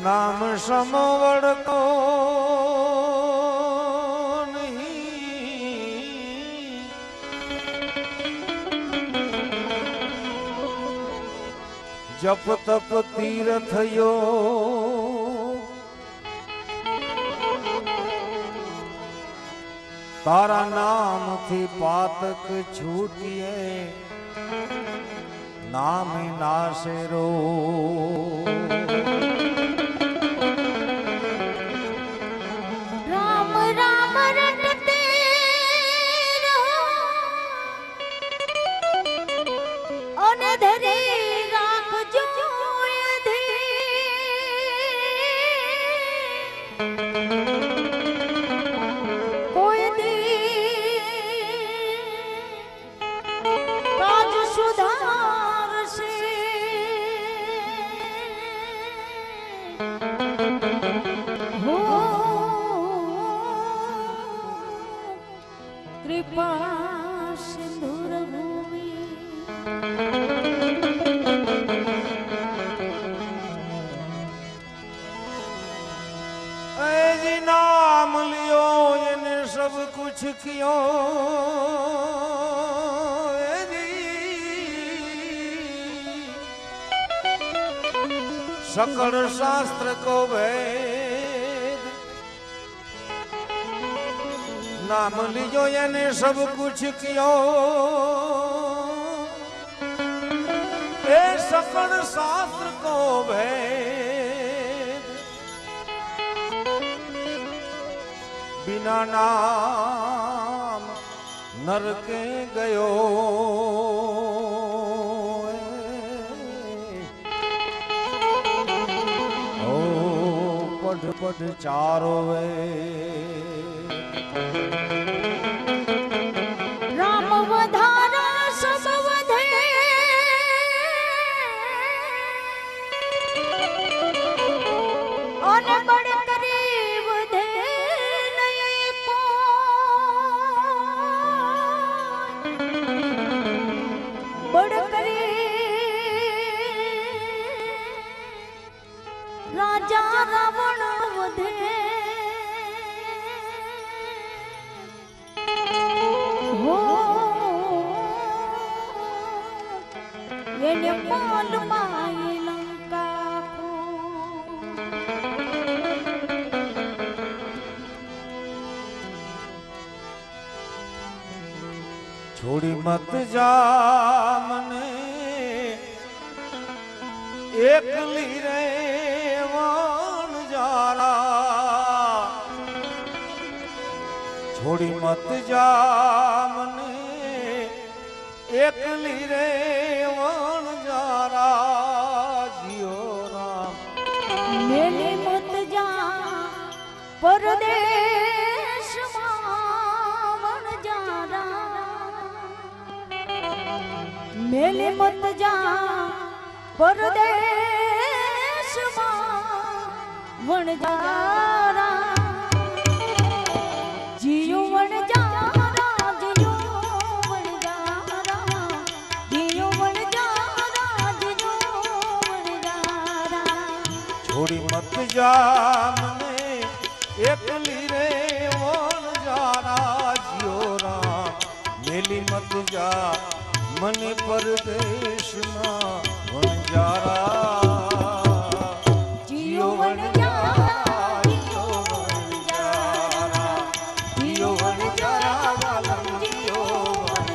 નામ સમવડતો નહીં, જપ તપ તીર્થયો તારા નામથી પાતક છૂટીએ નામે નાશે રો રામ રામ રટતે રહો અને ધરે રાખજો કોઈ દી કાજ સુધારશે હો કૃપા સિંધુર ભૂમિ जी नाम लियो इने सब कुछ कियो सकल शास्त्र को भेद नाम लियो इने सब कुछ कियो ए सकल शास्त्र को भेद बिना नाम नरके गयो ओ पढ़ पढ़ चारो वे રામ વધારો સબ વધે અને બળ કરી વધે નહીં બળ કરી રાજા રાવણ વધે હો એને પાલમાં લંકા छोड़ी मत जा मने एकली रे वान जारा छोड़ी मत जा मने एकली रे वान जारा जियो राम મેલે મત જા પરદેશમાં વણજારા મેલે મત જા પરદેશમાં વણજારા જીયો વણજારા જીયો વણજારા જીયો વણજારા જીયો વણજારા छोड़ी मत जा मने एकली रे वन जारा जियो राम मेली मत जा मने परदेशમાં वन जारा જીયો વણજારા जियो वन जारा जियो वन जारा વાલમ जियो वन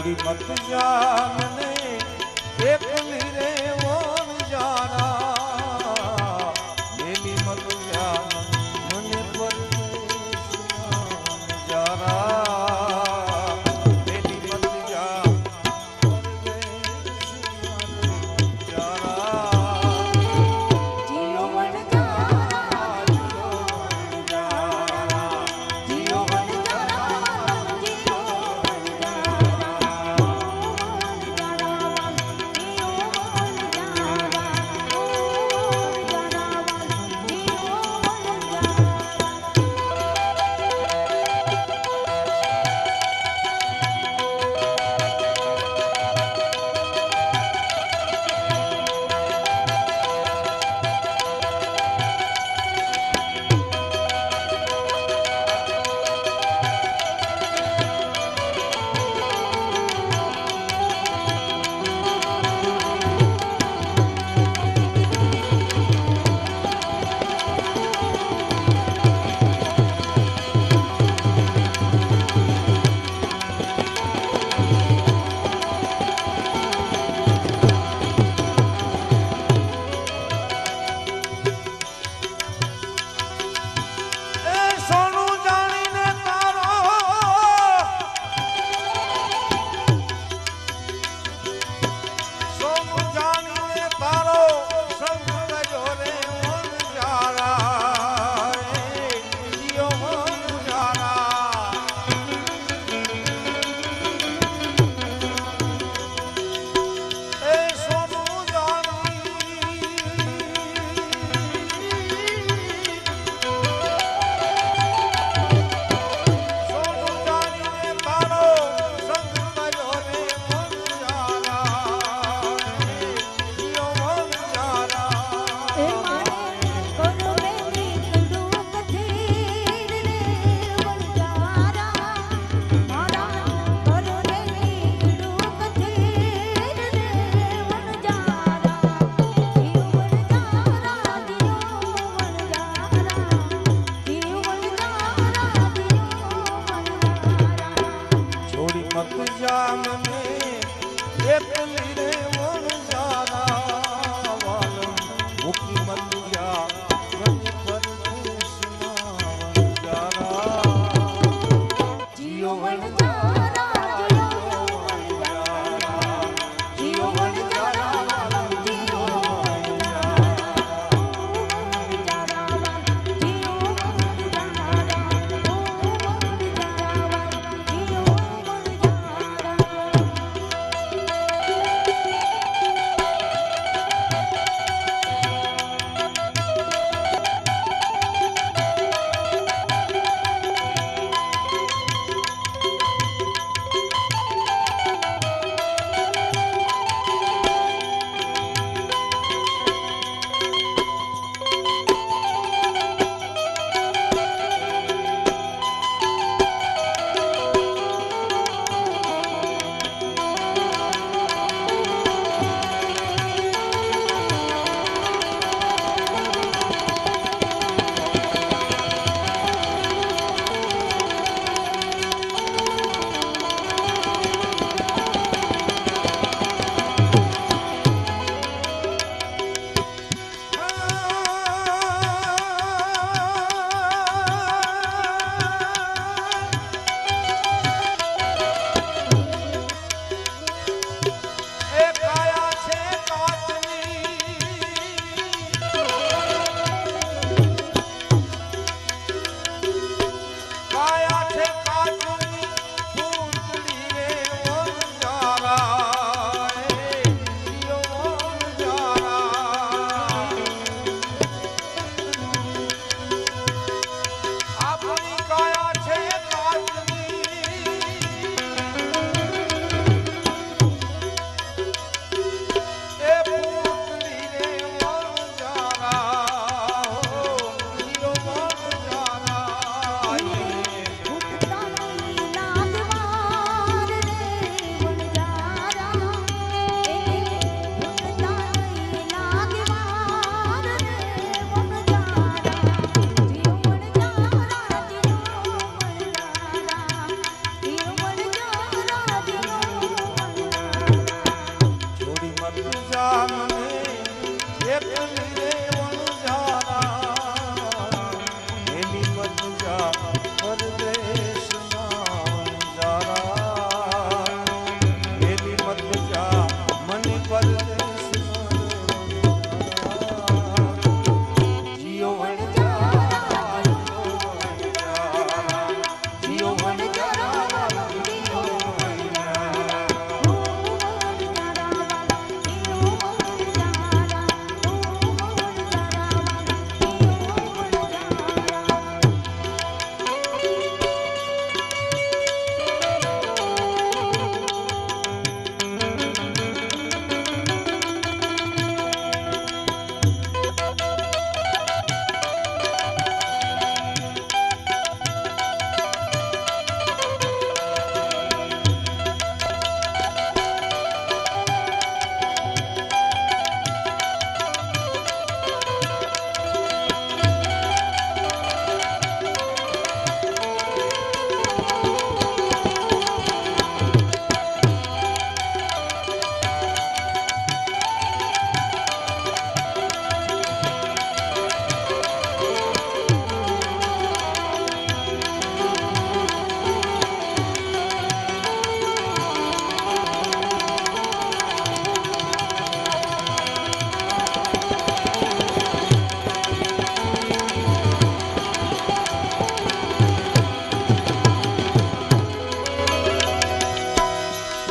છોડી મત જા મને એકલી રે વન જારા મેલી મત જા મને પરદેશમાં જારા મેલી મત જા પરદેશમાં જારા જીઓ વણ જારા જીઓ વણ જારા જીઓ વણ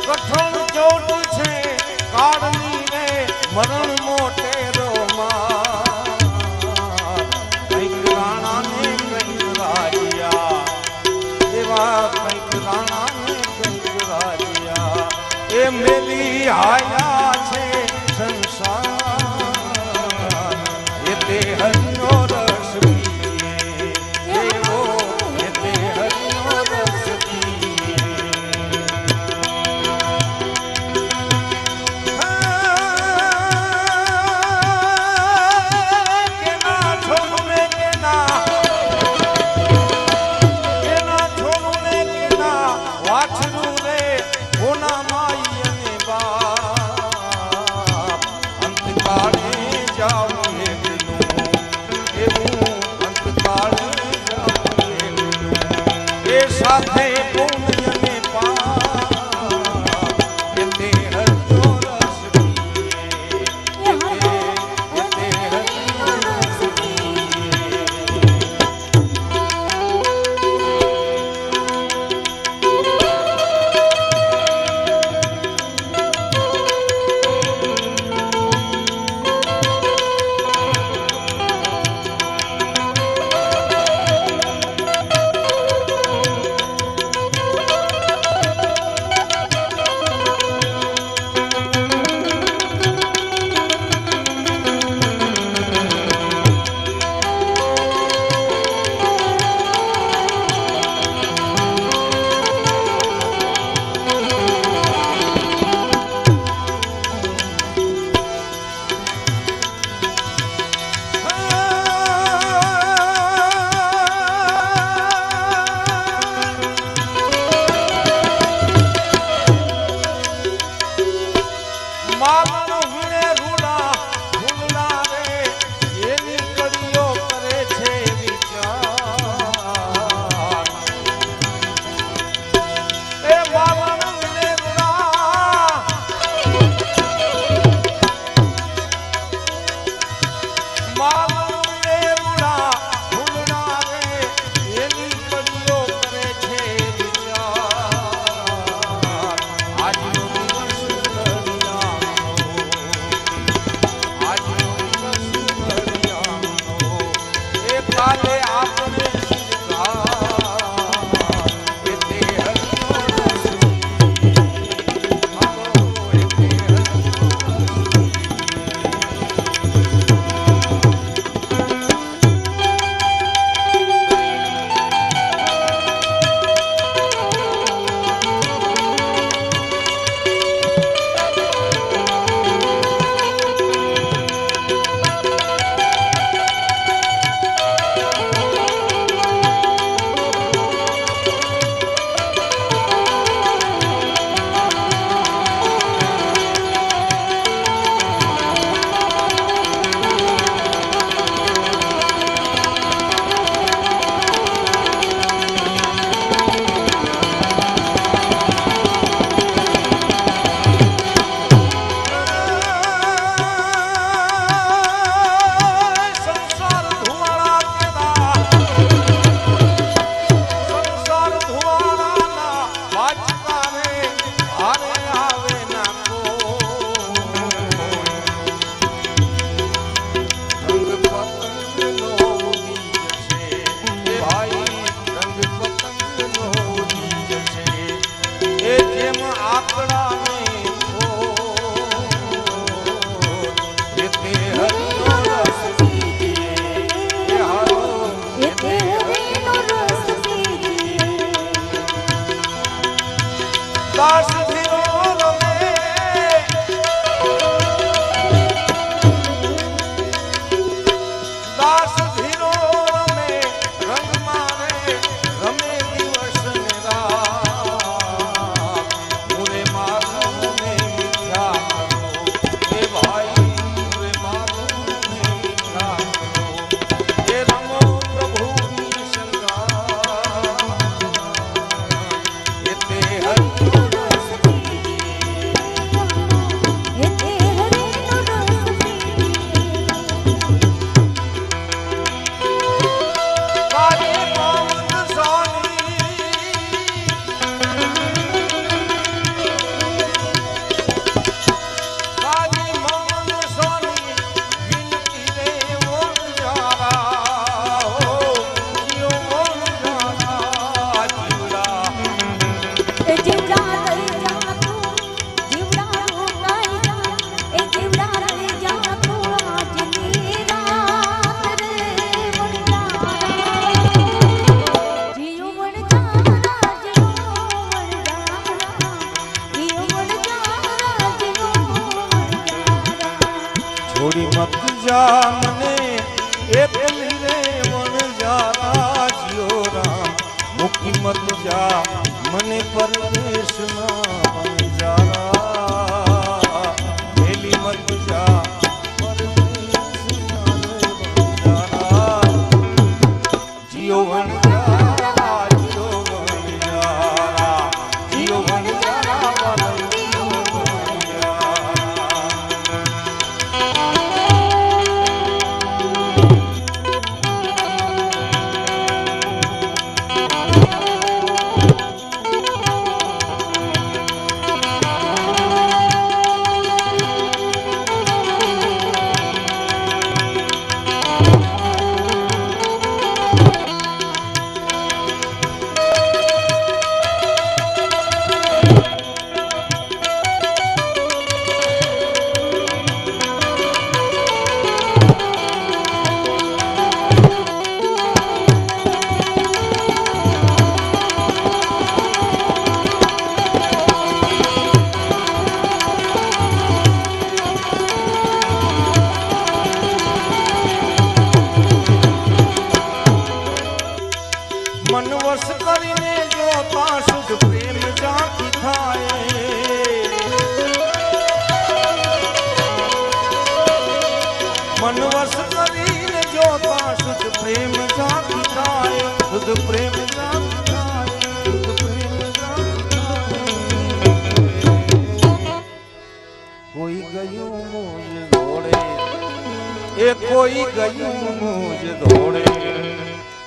કઠણ ચોટ છે કાળની રે મરણ મોટેરો માં કંઈક રાણા ને કંઈક રાજ્યા એવા કંઈક રાણા ને કંઈક રાજ્યા એ મેલી આયા છે સંસાર એ તે હરિનો રસ પીએ એવો એ તે હરિનો રસ પીએ કેના છોડું ને કેના છોડું ને કેના વાછરું રે કોના માઈ અને બા છોડી મત જા મને એકલી રે વણજારા જીઓ રામ મૂકી મત જા મને પરદેશમાં વણજારા ભેલી મત જા પરદેશમાં વણજારા જીઓ વણજારા જીઓ વણજારા જીઓ વણજારા વાલા જીઓ વણજારા મન વશ કરીને જો શુદ્ધ પ્રેમ જાતી થાય મન વશ કરીને જો શુદ્ધ પ્રેમ જાતી થાય શુદ્ધ પ્રેમ જાતી થાય શુદ્ધ પ્રેમ જાતી થાય કોઈ ગયું મુજ દોડે એ કોઈ ગયું મુજ દોડે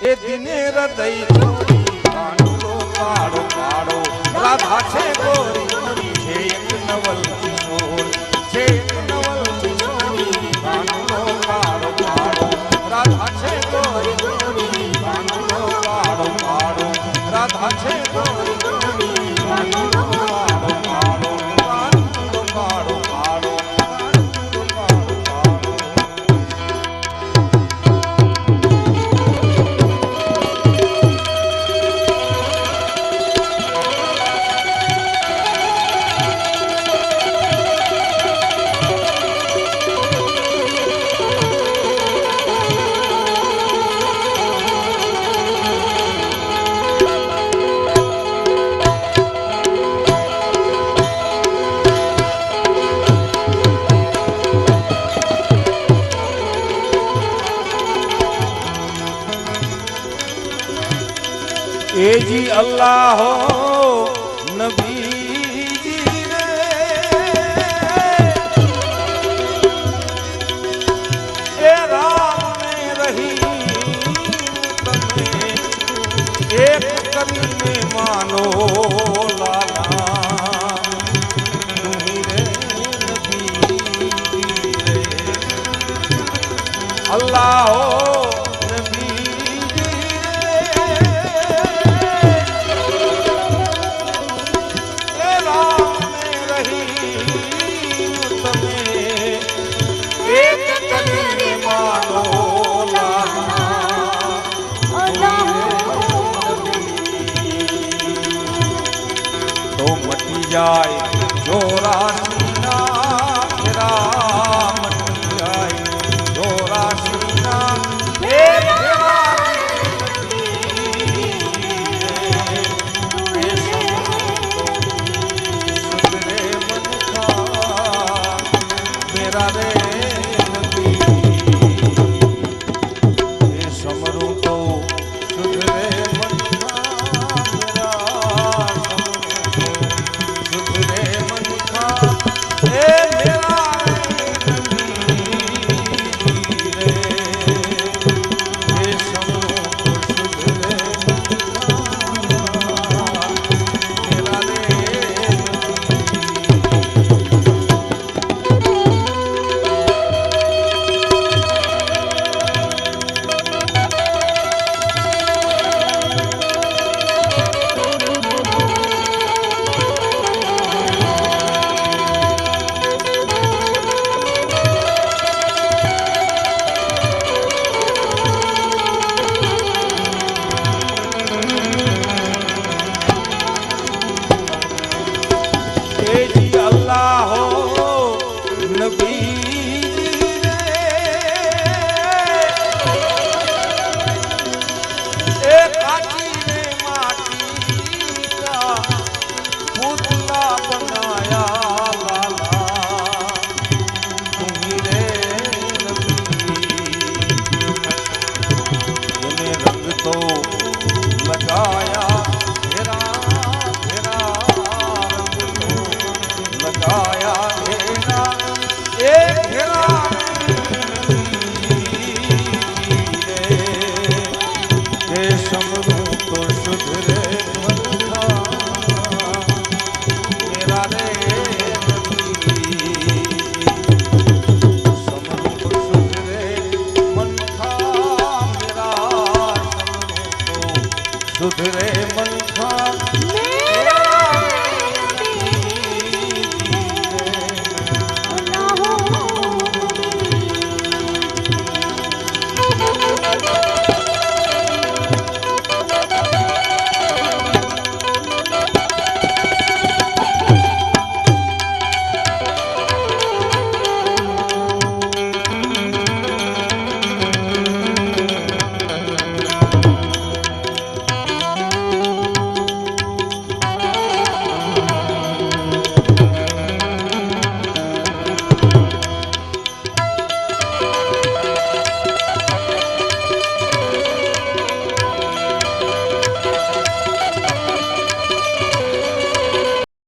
એ દિને હૃદય છોડી કાંડો કાળો કાળો રાધા છે ગોરી છે એક નવલ કિશોર છે એક નવલ કિશોરી કાંડો કાળો કાળો રાધા છે ગોરી કાંડો કાળો કાળો રાધા છે ગોરી કાંડો કાળો કાળો કાંડો કાળો કાળો ए जी अल्लाह हो नबी जी रे ए राम ने रही तमे एक करीने मानो लाला तुम्ही रे नबी जी रे अल्लाह हो जाए जो राशीना राम जाए जो राशीना मेरा रे समरू तो सुध रे नबी